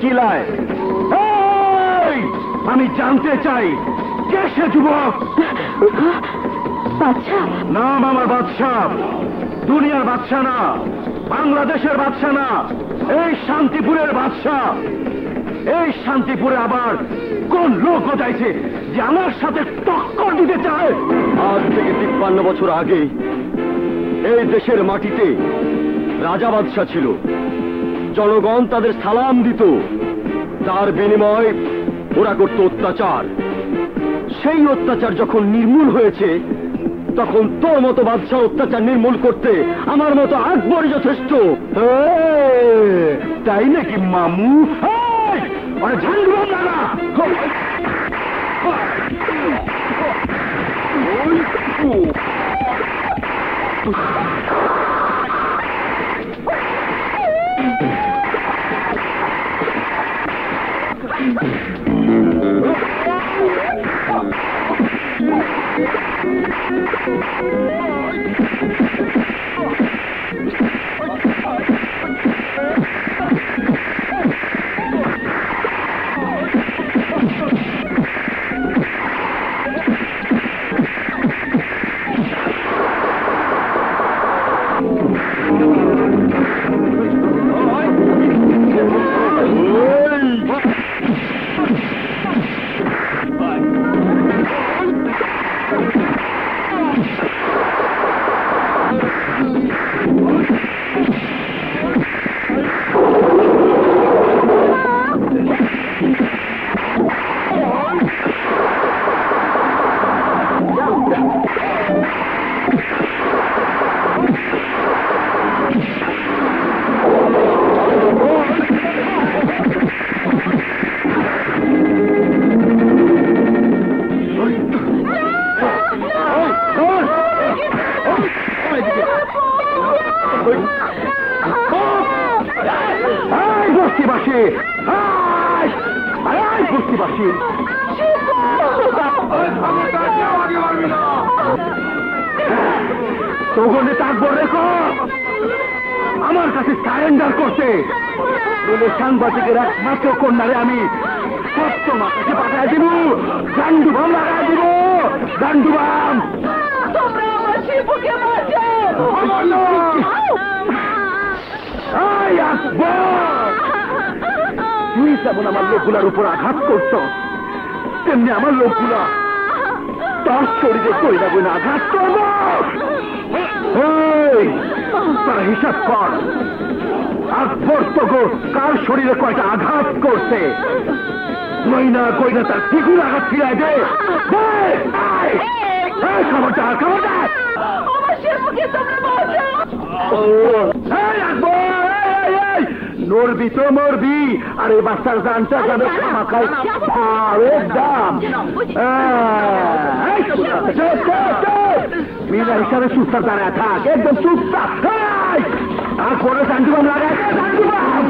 কিলায়। আমি জানতে চাই কে সে যুবক। বাদশা? নাম আমার বাদশাহ, দুনিয়ার বাদশাহ না, বাংলাদেশের বাদশাহ না, এই শান্তিপুরের বাদশাহ। এই শান্তিপুরে আবার কোন লোক চাইছে যে আমার সাথে টক্কর দিতে চায়? আজ থেকে 53 বছর আগে এই দেশের মাটিতে রাজা বাদশাহ ছিল, জনগণ তাদের সালাম দিত, তার বিনিময় ওরা করত অত্যাচার। সেই অত্যাচার যখন নির্মূল হয়েছে তখন তোর মতো বাদশাহ অত্যাচার নির্মূল করতে আমার মতো আকবরই যথেষ্ট। তাই নাকি মামু? ঝান্ডু বাংলা আমার কাছে সারেন্ডার করতে সাংবাদিকের একমাত্র কন্যারে আমি তোমার কাছে পাঠাই দিব। গান্ডুবাম লাগাই দিব, গান্ডুবাম। তুই যেমন আমার লোকগুলার উপর আঘাত করত, তেমনি আমার লোকগুলা তার শরীরে তৈরি বলে আঘাত করব। তার হিসাব কর, আকবর তো কার শরীরে কয়টা আঘাত করছে, কইনা কইনা তার দ্বিগুণ আঘাত ফিরাই দে। খবরদার খবরদার, নড়বি তো মরবি। আর এই বাচ্চার জানটা যাবে খামাখাই দাম। বিনা হিসাবে চুপচাপ দাঁড়ায় থাক, একদম চুপচাপ। আর পরে জানটুবাম লাগায় জানটুবাম।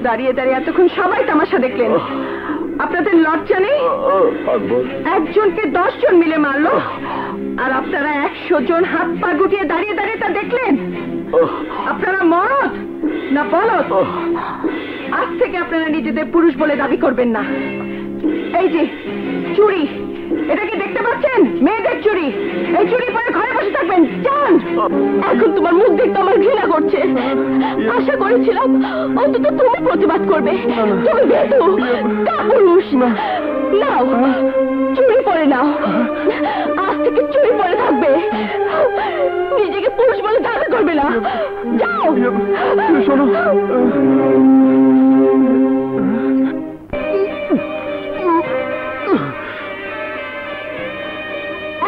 দাঁড়িয়ে দাঁড়িয়ে এতক্ষণ সবাই তামাশা দেখলেন, আপনাদের লজ্জা নেই? একজনকে 10 জন মিলে মারলো, আর আপনারা 100 জন হাত পা গুটিয়ে দাঁড়িয়ে দাঁড়িয়ে তা দেখলেন। আপনারা মরদ না বলদ? আজ থেকে আপনারা নিজেদের পুরুষ বলে দাবি করবেন না। এই যে চুরি, এটা কি দেখতে পাচ্ছেন? মেয়েদের চুরি। এই চুরি পরে ঘরে বসে থাকবেন? যান। এখন তোমার মুখ দেখতে আমার ঘৃণা করছে। আশা করেছিলাম অন্তত তুমি প্রতিবাদ করবে। তুমি ভীতু, কাপুরুষ। নাও, চুরি পরে নাও। আজ থেকে চুরি পরে থাকবে। নিজেকে পুরুষ বলে দাবি করবে না। যাও। শোনো,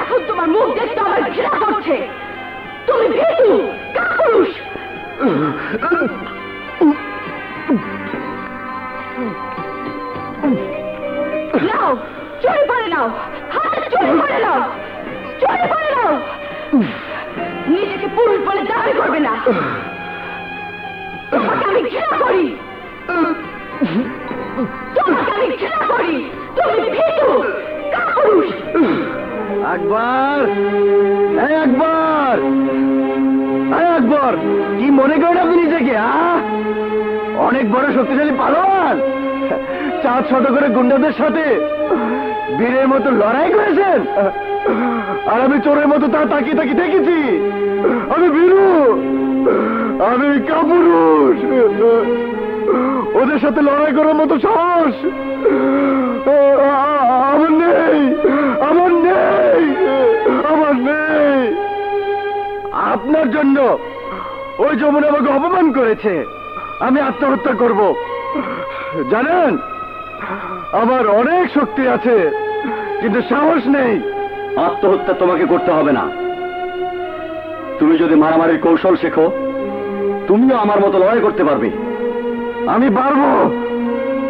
এখন তোমার মুখ দেখতে আমার ঘৃণা করছে। তুমি ভীতু, কাপুরুষ। নাও, চুরি পরে নাও। হাতে চুরি পরে নাও। চুরি পরে নাও। নিজেকে পুরুষ বলে দাবি করবে না। তোমাকে আমি ঘৃণা করি। তোমাকে আমি ঘৃণা করি। তুমি ভীতু, কাপুরুষ। আকবর, এই আকবর, এই আকবর, কি মনে করেন আপনি নিজেকে? অনেক বড় শক্তিশালী পালোয়ান, চাঁদ ছোট করে গুন্ডাদের সাথে বীরের মতো লড়াই করেছেন, আর আমি চোরের মতো তা তাকিয়ে তাকিয়ে দেখেছি। আমি বীরু, আমি কাপুরুষ। ওদের সাথে লড়াই করার মতো সাহস আমার নেই, আমার নেই, আমার নেই। আপনার জন্য ওই যমুনা আমাকে অপমান করেছে। আমি আত্মহত্যা করব। জানেন, আমার অনেক শক্তি আছে, কিন্তু সাহস নেই। আত্মহত্যা তোমাকে করতে হবে না। তুমি যদি মারামারির কৌশল শেখো, তুমিও আমার মতো লড়াই করতে পারবে। আমি পারবো।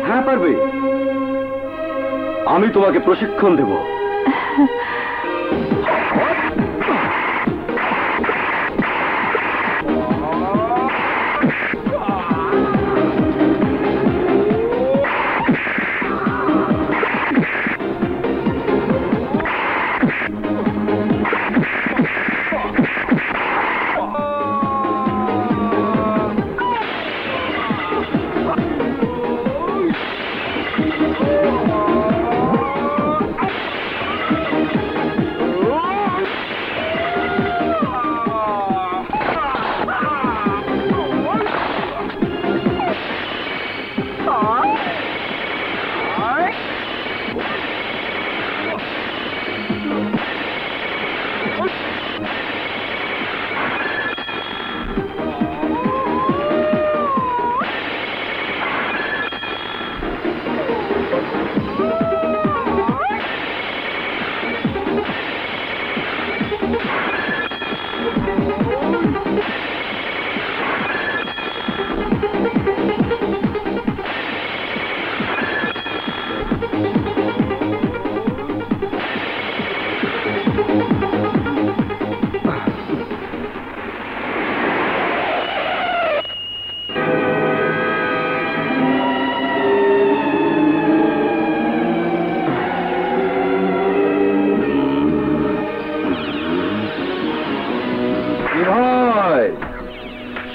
হ্যাঁ, পারবে। আমি তোমাকে প্রশিক্ষণ দেব।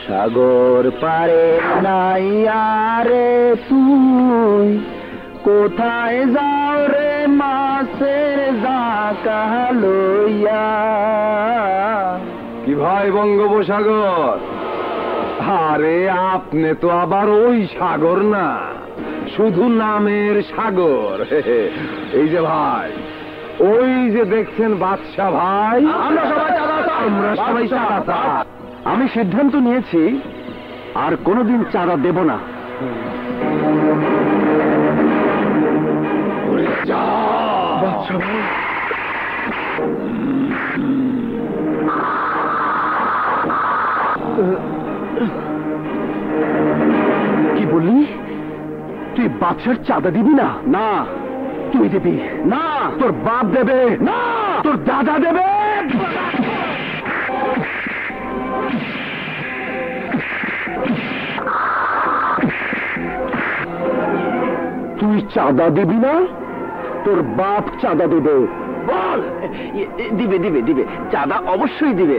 সাগর পারে নাইয়ারে তুই কোথায় যাও রে মাছের জাকা লইয়া? কি ভাই বঙ্গোপসাগর? আরে আপনি তো আবার ওই সাগর না, শুধু নামের সাগর। এই যে ভাই, ওই যে দেখছেন বাদশা ভাই, আমরা সবাই চাঁদা। আমি সিদ্ধান্ত নিয়েছি আর কোনোদিন চাঁদা দেব না। কি বললি? তুই বাদশার চাঁদা দিবি না? না। তুই দিবি না? তোর বাপ দেবে না? তোর দাদা দেবে? তুই চাঁদা দিবি না? তোর বাপ চাঁদা দেবে। বল। দিবে দিবে দিবে, চাঁদা অবশ্যই দিবে।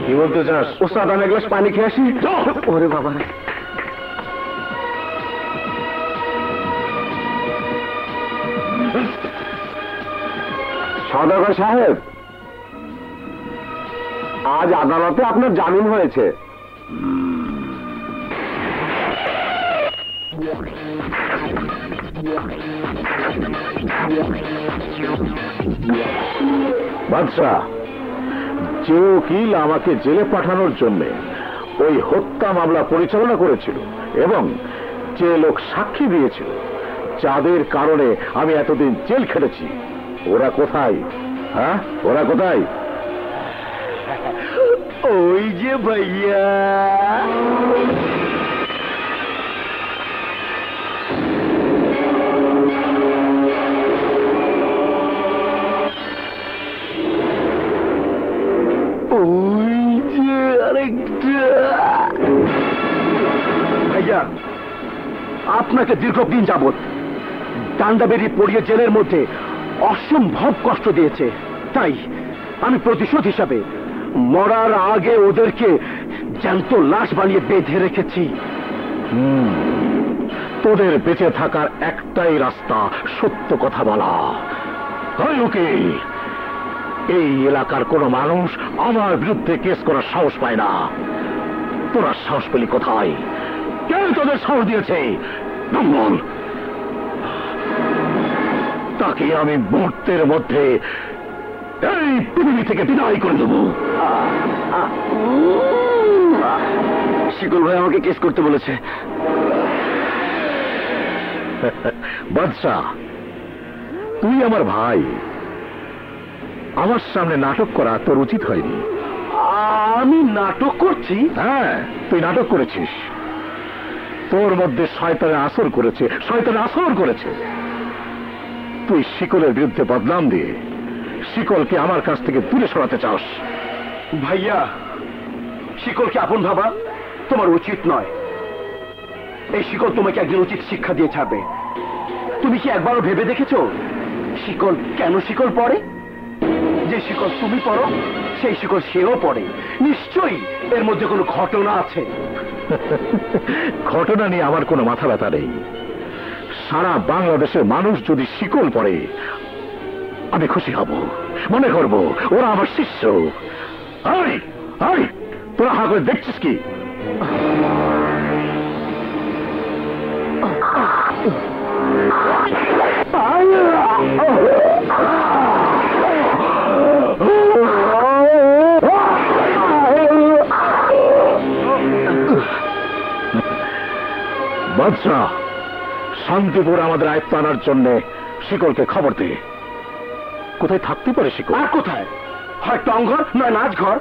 কি বলতে চাস? ওস্তাদ, আমি এক গ্লাস পানি খেয়ে আসি। ওরে বাবা, সওদাগর সাহেব, আজ আদালতে আপনার জামিন হয়েছে। বাদশা, যে উকিল আমাকে জেলে পাঠানোর জন্য ওই হত্যা মামলা পরিচালনা করেছিল এবং যে লোক সাক্ষী দিয়েছিল, যাদের কারণে আমি এতদিন জেল খেটেছি, ওরা কোথায়? হ্যাঁ, ওরা কোথায়? ওই যে ভাইয়া, ভাইয়া, আপনাকে দীর্ঘদিন যাবৎ ডান্ডাবেরি পড়িয়ে জেলের মধ্যে অসম্ভব কষ্ট দিয়েছে। তাই আমি প্রতিশোধ হিসাবে মরার আগে ওদেরকে জ্যান্ত লাশ বানিয়ে বেঁধে রেখেছি। তোদের বেঁচে থাকার একটাই রাস্তা, সত্য কথা বলা। উকিল, এই এলাকার কোন মানুষ আমার বিরুদ্ধে কেস করার সাহস পায় না। তোরা সাহস পেলি কোথায়? কে তোদের সাহস দিয়েছে? বল। তাকে আমি মুহূর্তের মধ্যে এই পৃথিবী থেকে বিদায় করে দেব। শিকল ভাই আমাকে কেস করতে বলেছে। বাদশা, তুই আমার ভাই, আমার সামনে নাটক করা তোর উচিত হয়নি। আমি নাটক করছি? হ্যাঁ, তুই নাটক করেছিস। তোর মধ্যে শয়তানের আসর করেছে, শয়তানের আসর করেছে। তুই শিকলের বিরুদ্ধে বদনাম দিয়ে শিকলকে আমার কাছ থেকে দূরে সরাতে চাস। ভাইয়া, শিকলকে আপন ভাবা তোমার উচিত নয়। এই শিকল তোমাকে একজন উচিত শিক্ষা দিয়ে ছাড়বে। তুমি কি একবারও ভেবে দেখেছো শিকল কেন শিকল পড়ে? যে শিকল তুমি পড়ো সেই শিকল সেও পড়ে। নিশ্চয়ই এর মধ্যে কোনো ঘটনা আছে। ঘটনা নিয়ে আমার কোনো মাথা ব্যথা নেই। সারা বাংলাদেশের মানুষ যদি শিকল পড়ে আমি খুশি হব, মনে করব ওরা আমার শিষ্য। তোরা হা করে দেখছিস কি? বাদশা, শান্তিপুর আমাদের আয়ত্ত আনার জন্য শিকলকে খবর দে। কোথায় থাকতে পারে শিকল? আর কোথায়? হয় টংঘর নয় নাচঘর।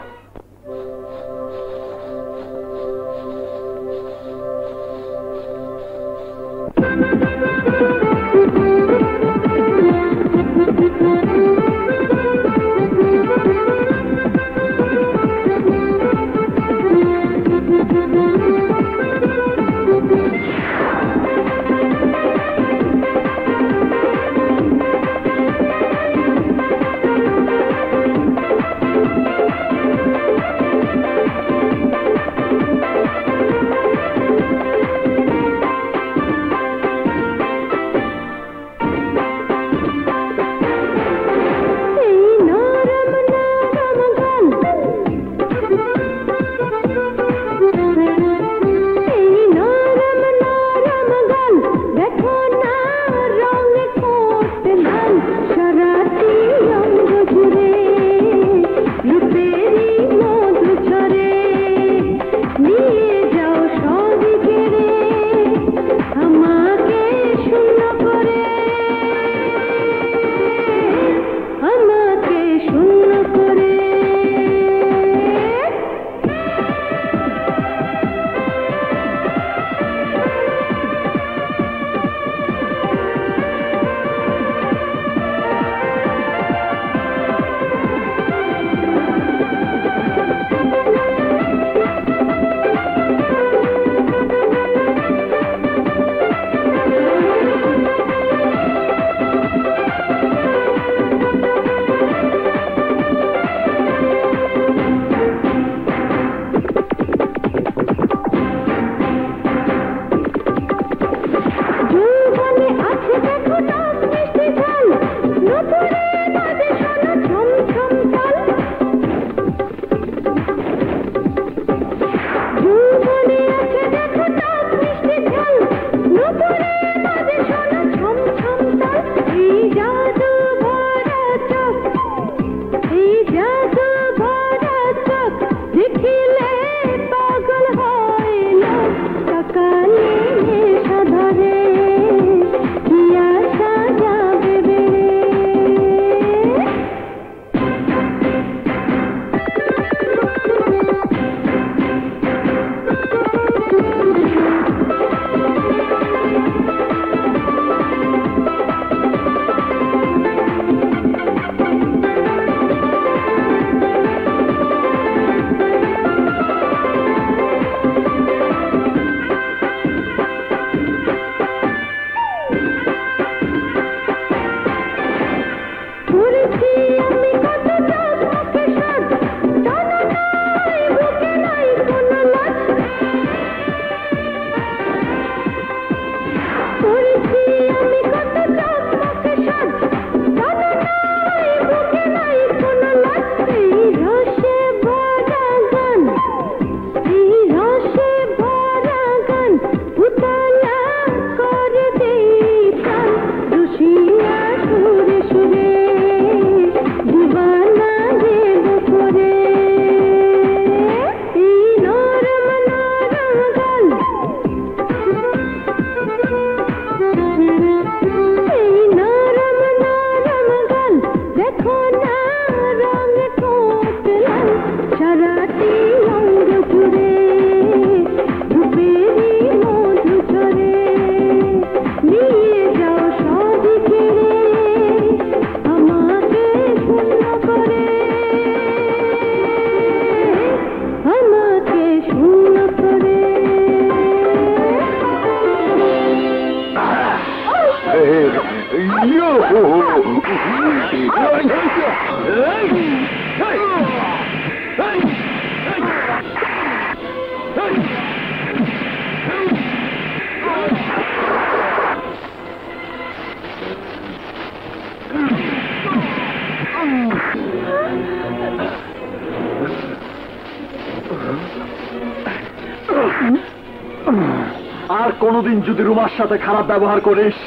আর কোনদিন যদি রুমার সাথে খারাপ ব্যবহার করিস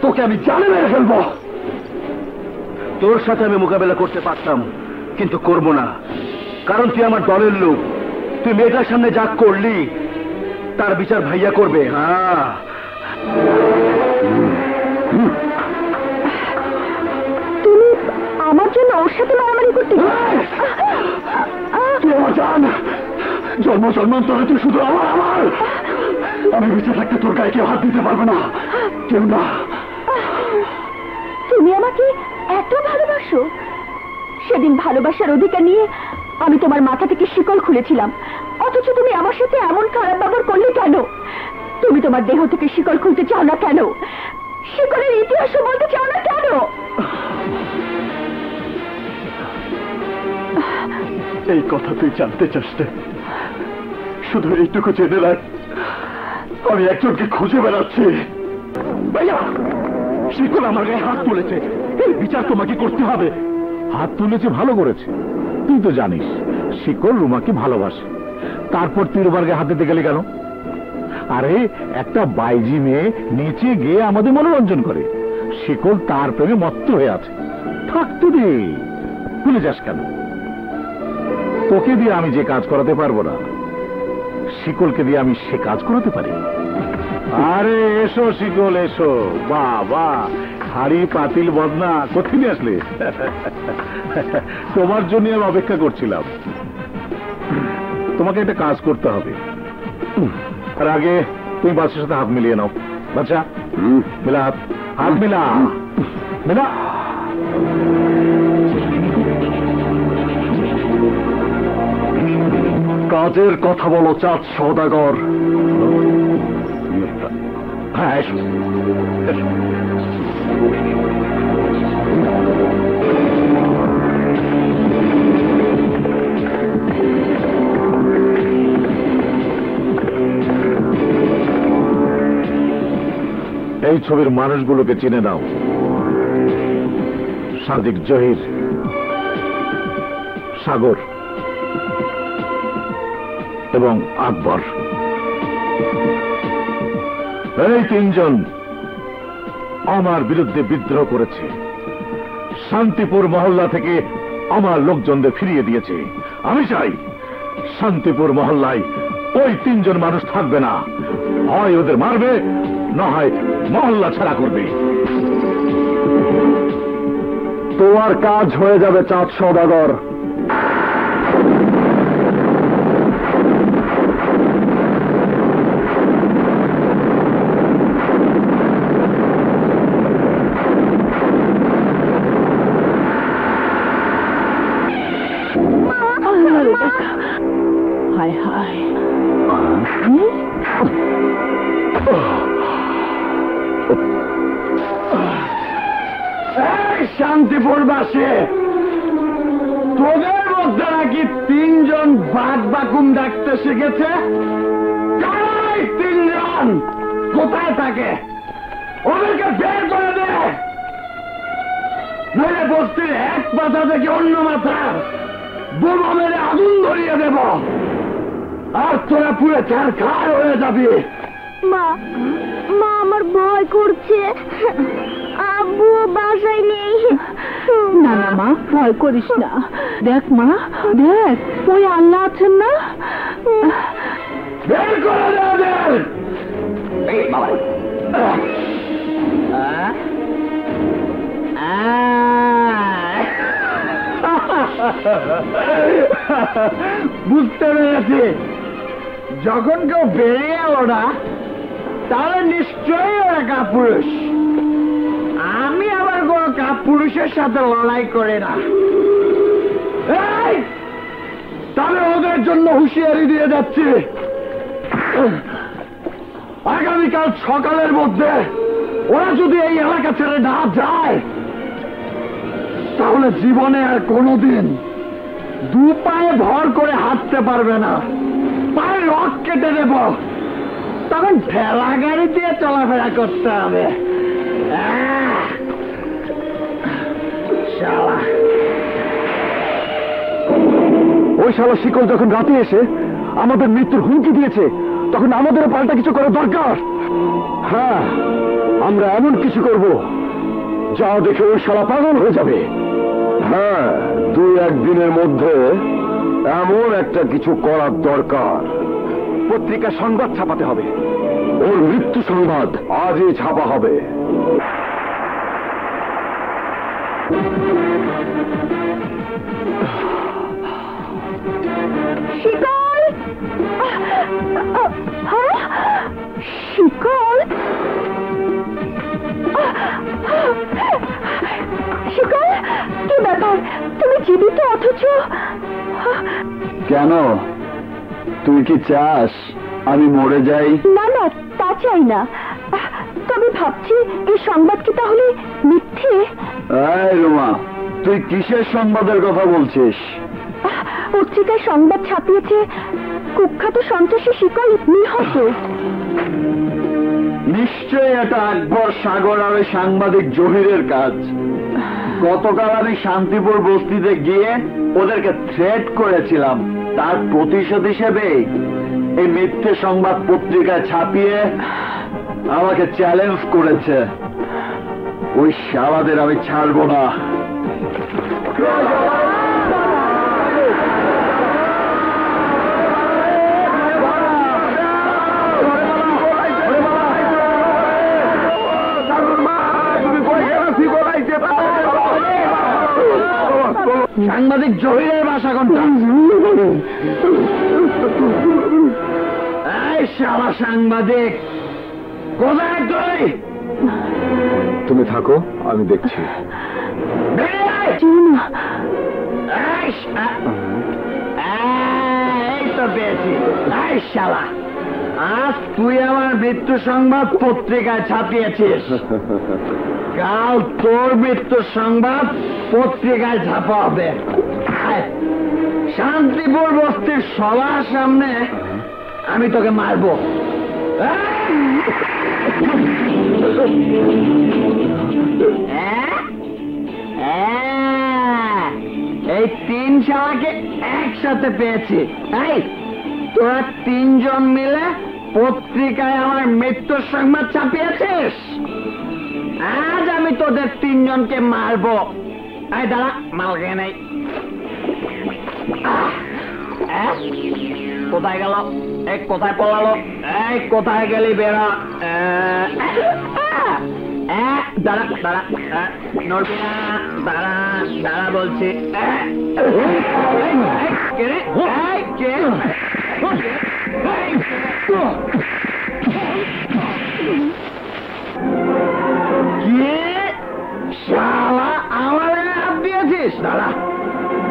তোকে আমি জানে মেরে ফেলবো। তোর সাথে আমি মোকাবেলা করতে পারতাম, কিন্তু করব না, কারণ তুই আমার দলের লোক। তুই মেয়েটার সামনে যা করলি তার বিচার ভাইয়া করবে। হ্যাঁ, তুমি আমার জন্য ওর সাথে মারামারি করতে জন্ম জন্মান্তরে তুই শুধু আমার আমার আমি বেঁচে থাকতে তোর গায়ে কেউ হাত দিতে পারবে না, কেউ না। তুমি আমাকে এত ভালোবাসো? সেদিন ভালোবাসার অধিকার নিয়ে আমি তোমার মাথা থেকে শিকল খুলেছিলাম, অথচ তুমি আমার সাথে এমন খারাপ ব্যবহার করলে কেন? তুমি তোমার দেহ থেকে শিকল খুলতে চাও না কেন? শিকলের ইতিহাসও বলতে চাও না কেন? এই কথা তুই জানতে চাস না? শুধু এইটুকু জেনে রাখ, আমি একজনকে খুঁজে বেড়াচ্ছি। ভাইয়া, শিকল আমার গায়ে হাত তুলেছে, এই বিচার তোমাকে করতে হবে। হাত তুলেছে, ভালো করেছে। তুই তো জানিস শিকল রুমাকে ভালোবাসে, তারপর তুই রুমার গায়ে হাত দিতে গেলি কেন? আরে একটা বাইজি মেয়ে নিচে গিয়ে আমাদের মনোরঞ্জন করে, শিকল তার প্রেমে মত্ত হয়ে আছে। থাকতে দে, ভুলে যাস কেন? তোকে দিয়ে আমি যে কাজ করাতে পারবো না, শিকলকে দিয়ে আমি সে কাজ করাতে পারি। আরে এসো শিকল, এসো। বাবা, হাড়ি পাতিল বদনা কোথায় আসলে? তোমার জন্য আমি অপেক্ষা করছিলাম। তোমাকে একটা কাজ করতে হবে। আর আগে তুমি বাচ্চার সাথে হাত মিলিয়ে নাও। বাচ্চা, মিলা হাত, হাত মিলা, মিলা। কাজের কথা বলো চাঁদ সওদাগর। হ্যাঁ, এসো। এই ছবির মানুষগুলোকে চিনে নাও। সাদিক, জহির, সাগর এবং আকবর। এই তিনজন আমার বিরুদ্ধে বিদ্রোহ করেছে, শান্তিপুর মহল্লা থেকে আমার লোকজনদের ফিরিয়ে দিয়েছে। আমি চাই শান্তিপুর মহল্লায় ওই তিনজন মানুষ থাকবে না। হয় ওদের মারবে, না হয় মহল্লা ছাড়া করবে। তোমার কাজ হয়ে যাবে চাঁদ সওদাগর। হায় হায়, শান্তিপুরবাসী, তোদের মধ্যে নাকি তিনজন বাঘ বাকুম ডাকতে শিখেছে? তিনজন কোথায় থাকে? ওদেরকে বের করে দে, নইলে বস্তির এক মাথা থেকে অন্য মাথা বোমা মেরে আগুন ধরিয়ে দেব, আর তোরা পুরো ছারখার হয়ে যাবি। মা, মা আমার ভয় করছে, আব্বু বাসায় নেই। না না মা, ভয় করিস না। দেখ মা, দেখ ওই আল্লাহ আছেন না। বের করে দে ওদের। বুঝতে পেরেছি, যখন কেউ বেরিয়ে এলো না তাহলে নিশ্চয়ই ওরা কাপুরুষ। আমি আবার কোন কাপুরুষের সাথে লড়াই করে না। তবে ওদের জন্য হুঁশিয়ারি দিয়ে যাচ্ছি, আগামীকাল সকালের মধ্যে ওরা যদি এই এলাকা ছেড়ে না যায় তাহলে জীবনে আর কোনোদিন দু পায়ে ভর করে হাঁটতে পারবে না, পায়ে রক কেটে দেব, তখন ঠেলা গাড়ি দিয়ে চলাফেরা করতে হবে। শালা ওই শালা শিকল যখন রাতে এসে আমাদের মৃত্যুর হুমকি দিয়েছে, তখন আমাদেরও পাল্টা কিছু করা দরকার। হ্যাঁ, আমরা এমন কিছু করব যা দেখে ওই শালা পাগল হয়ে যাবে। হ্যাঁ, 2-1 দিনের মধ্যে এমন একটা কিছু করার দরকার। পত্রিকা সংবাদ ছাপাতে হবে, ওর মৃত্যু সংবাদ আজই ছাপা হবে। শিকল! শিকল! শিকল, কি ব্যাপার? তুমি জীবিত অথচ... কেন, তুই কি চাস আমি মরে যাই? না না, তা চাই না, তবে ভাবছি এই সংবাদ কি তাহলে মিথ্যে? এই রুমা, তুই কিসের সংবাদের কথা বলছিস? পত্রিকায় সংবাদ ছাপিয়েছে কুখ্যাত সন্ত্রাসী শিকল নিহত। নিশ্চয়ই এটা আকবর, সাগর আর ওই সাংবাদিক জহিরের কাজ। গতকাল আমি শান্তিপুর বস্তিতে গিয়ে ওদেরকে থ্রেট করেছিলাম, তার প্রতিশোধ হিসেবে এই মিথ্যে সংবাদ পত্রিকায় ছাপিয়ে আমাকে চ্যালেঞ্জ করেছে। ওই শালাদের আমি ছাড়বো না। সাংবাদিক জহিরের বাসা কোনটা? এই শালা সাংবাদিক, কোথায় তুই? তুমি থাকো, আমি দেখছি। এই তো পেয়েছি। এই শালা, আজ তুই আমার মৃত্যু সংবাদ পত্রিকায় ছাপিয়েছিস, কাল তোর মৃত্যু সংবাদ পত্রিকায় ছাপা হবে। শান্তিপুর বস্তির সবার সামনে আমি তোকে মারবো। এই 3 শালাকে একসাথে পেয়েছি। এই তোরা 3 জন মিলে পত্রিকায় আমার মৃত্যুর সংবাদ ছাপিয়েছিস। আজ আমি তোদের 3 জনকে মারবো। এই দাঁড়া, মাল খেয়ে নেই। কোথায় গেল? এই কোথায় পলালো? এই কোথায় গেলি? বেড়া। দাঁড়া দাঁড়া, নড়বি না, দাঁড়া দাঁড়া বলছি। শালা আমার হাত দিয়েছিস? দাঁড়া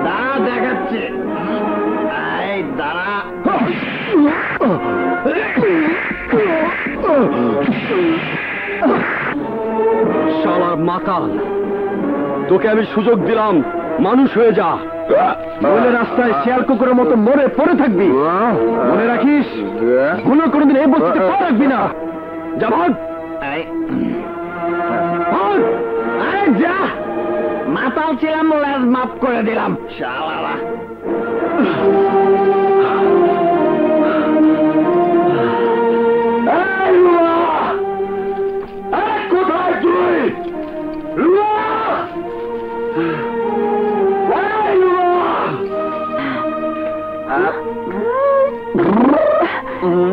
দাঁড়া, দেখাচ্ছে। এই দাঁড়া। শালার মাতাল, তোকে আমি সুযোগ দিলাম, মানুষ হয়ে যা। নইলে রাস্তায় শেয়াল কুকুরের মতো মরে পড়ে থাকবি। মনে রাখিস, ভুলও কোনোদিন এই বস্তিতে পা রাখবি না। যা ভাগ। যা, মাতাল ছিলাম, লেজ মাফ করে দিলাম। শালারা কোথায় তুই?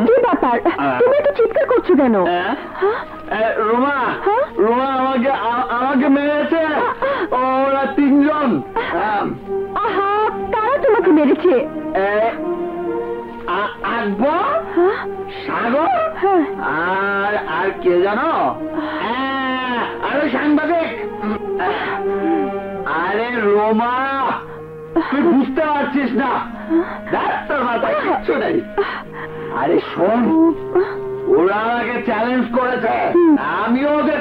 কি ব্যাপার, তুমি এত চিৎকার করছো কেন? রোমা, রোমা আমাকে মেরেছে। ওরা 3 জন। আহা, কারা তোমাকে মেরেছে? আকবর, সাগর আর কে জানো? আরে সাংবাদিক। আরে রোমা, তুই বুঝতে পারছিস না? তোর মাথায় কিচ্ছু নেই। আরে শোন, ওরা আমাকে চ্যালেঞ্জ করেছে, আমিও ওদের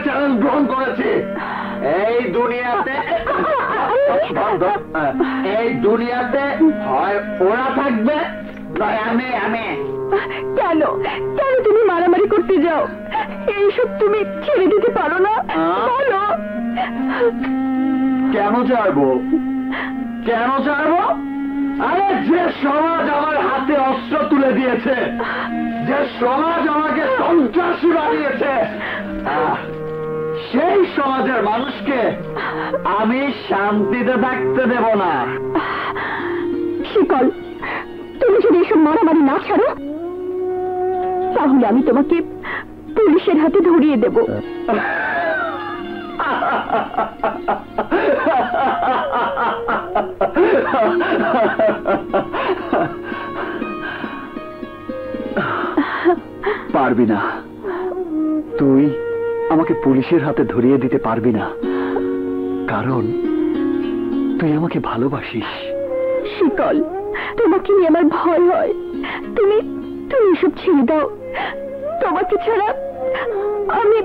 এই দুনিয়াতে হয় ওরা থাকবে নয় আমি কেন কেন তুমি মারামারি করতে যাও? এইসব তুমি ছেড়ে দিতে পারো না? বলো। কেন চাইবো? আরে যে সমাজ আমার হাতে অস্ত্র তুলে দিয়েছে, যে সমাজ আমাকে সন্ত্রাসী বানিয়েছে, সেই সমাজের মানুষকে আমি শান্তিতে থাকতে দেব না। শিকল, তুমি যদি এসব মারামারি না ছাড়ো তাহলে আমি তোমাকে পুলিশের হাতে ধরিয়ে দেব। পারবি না, তুই আমাকে পুলিশের হাতে ধরিয়ে দিতে পারবি না, কারণ তুই আমাকে ভালোবাসিস। শিকল, তোমাকে নিয়ে আমার ভয় হয়। তুমি তুমি এসব ছেড়ে দাও। তোমাকে ছাড়া আমি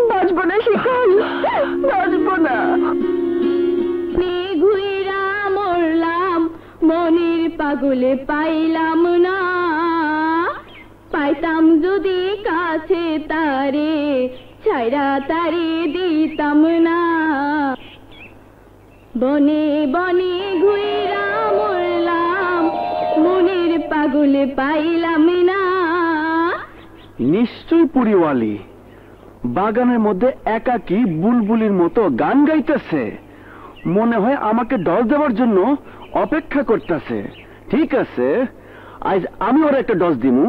বাঁচবো না শিকল, বাঁচবো না। ঘুইরা মরলাম, মনের পাগলে পাইলাম না। পাইতাম যদি কাছে তারে, ছাইরা তারে দিতাম না। বনে বনে ঘুইরা মরলাম, মনের পাগলে পাইলাম না। নিশ্চয় পুরিওয়ালি বাগানের মধ্যে একাকী বুলবুলির মতো গান গাইতেছে, মনে হয় আমাকে ডস দেওয়ার জন্য অপেক্ষা করতেছে। ঠিক আছে, আজ আমি ওর একটা ডস দিমু।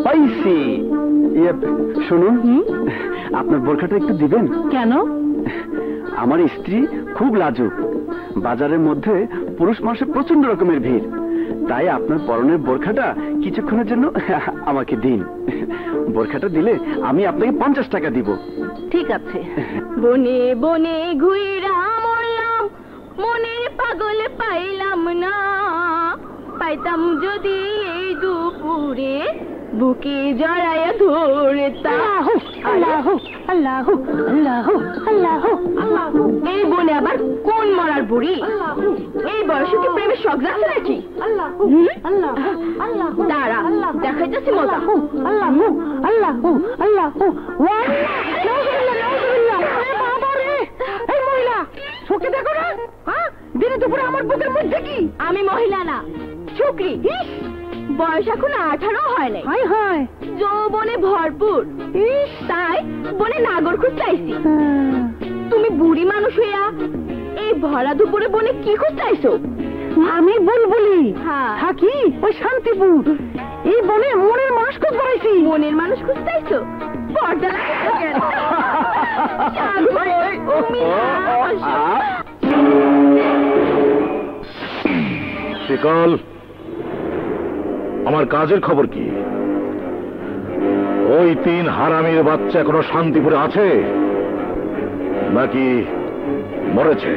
পাইছি। শুনুন, আপনার বোরখাটা একটু দিবেন? কেন? আমার স্ত্রী খুব লাজুক, বাজারের মধ্যে পুরুষ মানুষের প্রচন্ড রকমের ভিড়, তাই আপনার পরনের বোরখাটা কিছুক্ষণের জন্য আমাকে দিন। বোরখাটা দিলে আমি আপনাকে 50 টাকা দিব। ঠিক আছে। বনে বনে ঘুইরা মরলাম, মনের পাগল পাইলাম না। পাইতাম যদি এই দুপুরে, বুকে জড়াইয়া ধরতাম। আল্লাহু আল্লাহু আল্লাহু আল্লাহু আল্লাহু। এই বনে আবার কোন মরার বুড়ি? এই বয়সে কি প্রেমের শখ যাচ্ছে নাকি? দাঁড়া, দেখাইতেছি মজা। আল্লাহু আল্লাহু আল্লাহু। এই মহিলা চোখে দেখো না, হ্যাঁ? দিনে দুপুরে আমার বুকের মধ্যে কি? আমি মহিলা না, ছুকরি। বয়স এখন 18 হয় নাই। হায় হায়, যৌবনে ভরপুর, তাই বনে নাগর খুঁজ চাইছি। তুমি বুড়ি মানুষ হইয়া এই ভরা দুপুরে বনে কি খুঁজ চাইছো? আমি বুলবুলি, হ্যাঁ। থাকি ওই শান্তিপুর। এই বনে মনের মানুষ খুঁজ বেড়াইছি। মনের মানুষ খুঁজ চাইছো? পর্দা লাগাইছো কেন? তুমি হাসো। শিকল, আমার কাজের খবর কি? ওই 3 হারামির বাচ্চা এখনো শান্তিপুরে আছে নাকি মরেছে?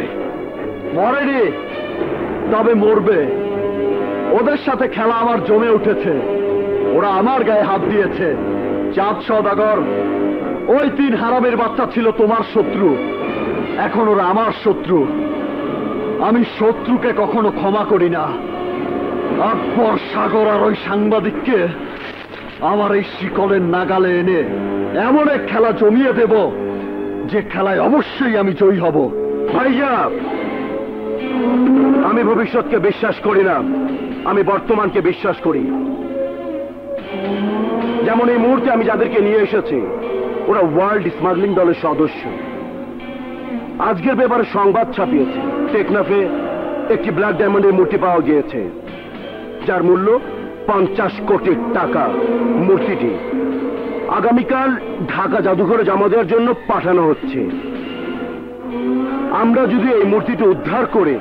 মরেনি, তবে মরবে। ওদের সাথে খেলা আমার জমে উঠেছে, ওরা আমার গায়ে হাত দিয়েছে। চাঁদ সওদাগর, ওই 3 হারামের বাচ্চা ছিল তোমার শত্রু, এখন ওরা আমার শত্রু। আমি শত্রুকে কখনো ক্ষমা করি না। আকবর, সাগর আর ওই সাংবাদিককে আমার এই শিকলের নাগালে এনে এমন এক খেলা জমিয়ে দেব, যে খেলায় অবশ্যই আমি জয়ী হব। ভাইয়া, আমি ভবিষ্যৎকে বিশ্বাস করি না, আমি বর্তমানকে বিশ্বাস করি। যেমন এই মুহূর্তে আমি যাদেরকে নিয়ে এসেছি, ওরা ওয়ার্ল্ড স্মাগলিং দলের সদস্য। আজকের ব্যাপারে সংবাদ ছাপিয়েছে, টেকনাফে একটি ব্ল্যাক ডায়মন্ডের মূর্তি পাওয়া গিয়েছে, যার মূল্য 50 কোটি টাকা। মূর্তিটি আগামীকাল ঢাকা জাদুঘরে জমা দেওয়ার জন্য পাঠানো হচ্ছে। আমরা যদি এই মূর্তিটি উদ্ধার করে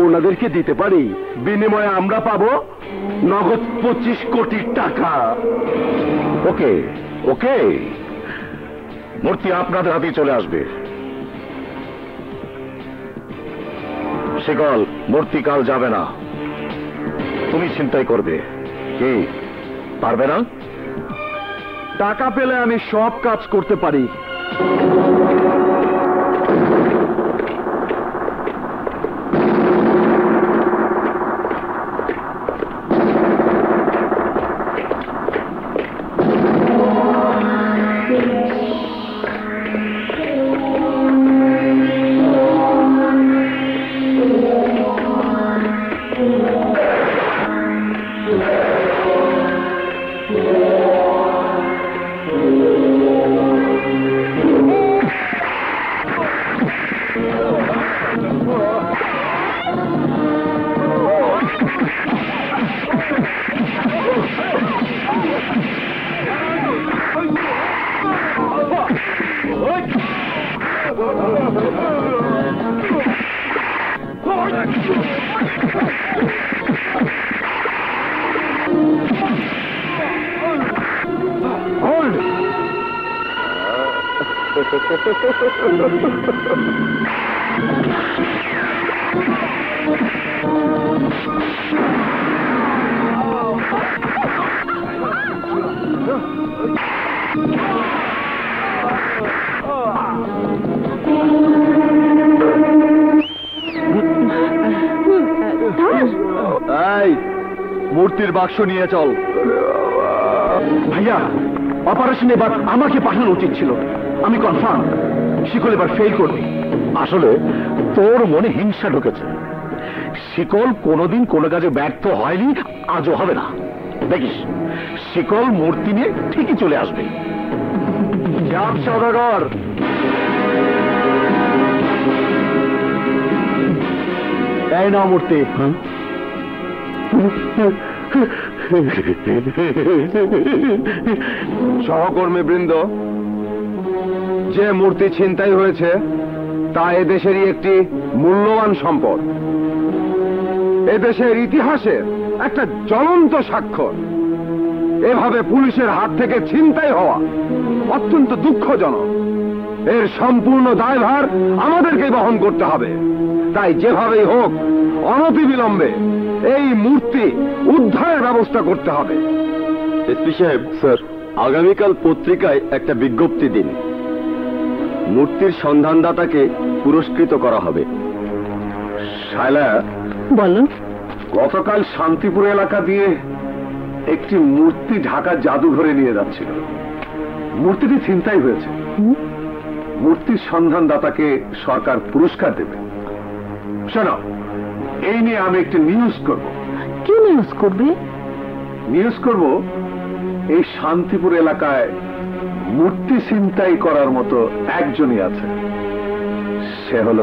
ওনাদেরকে দিতে পারি, বিনিময়ে আমরা পাবো নগদ 25 কোটি টাকা। ওকে ওকে, মূর্তি আপনাদের হাতেই চলে আসবে। শিকল, মূর্তি কাল যাবে না, তুমি চিন্তাই করবে। কি পারবে না? টাকা পেলে আমি সব কাজ করতে পারি, মূর্তির বাক্স নিয়ে চল। ভাইয়া, অপারেশন এবার আমাকে পাঠানো উচিত ছিল। আমি কনফার্ম শিকল এবার ফেল করবে। আসলে তোর মনে হিংসা ঢুকেছে। শিকল কোনোদিন কোনো কাজে ব্যর্থ হয়নি, আজও হবে না। দেখিস শিকল মূর্তি নিয়ে ঠিকই চলে আসবে। যাব সওদাগর। এই নাও মূর্তি। সহকর্মী বৃন্দ, যে মূর্তি ছিনতাই হয়েছে তা এদেশেরই একটি মূল্যবান সম্পদ, এদেশের ইতিহাসের একটা জ্বলন্ত স্বাক্ষর। এভাবে পুলিশের হাত থেকে ছিনতাই হওয়া অত্যন্ত দুঃখজনক। এর সম্পূর্ণ দায়ভার আমাদেরকেই বহন করতে হবে। তাই যেভাবেই হোক অনতিবিলম্বে এই মূর্তি উদ্ধারের ব্যবস্থা করতে হবে। এসপি সাহেব, স্যার, আগামীকাল পত্রিকায় একটা বিজ্ঞপ্তি দিন। মূর্তির সন্ধানদাতাকে পুরস্কৃত করা হবে। শায়লা, বলো। গতকাল শান্তিপুর এলাকা দিয়ে একটি মূর্তি ঢাকা জাদুঘরে নিয়ে যাচ্ছিল। মূর্তিটি ছিনতাই হয়েছে। মূর্তির সন্ধানদাতাকে সরকার পুরস্কার দেবে। শোনো, এই নিয়ে আমি একটি নিউজ করব। কি নিউজ করবে? নিউজ করব এই শান্তিপুর এলাকায় মূর্তি ছিনতাই করার মতো একজনই আছে, সে হলো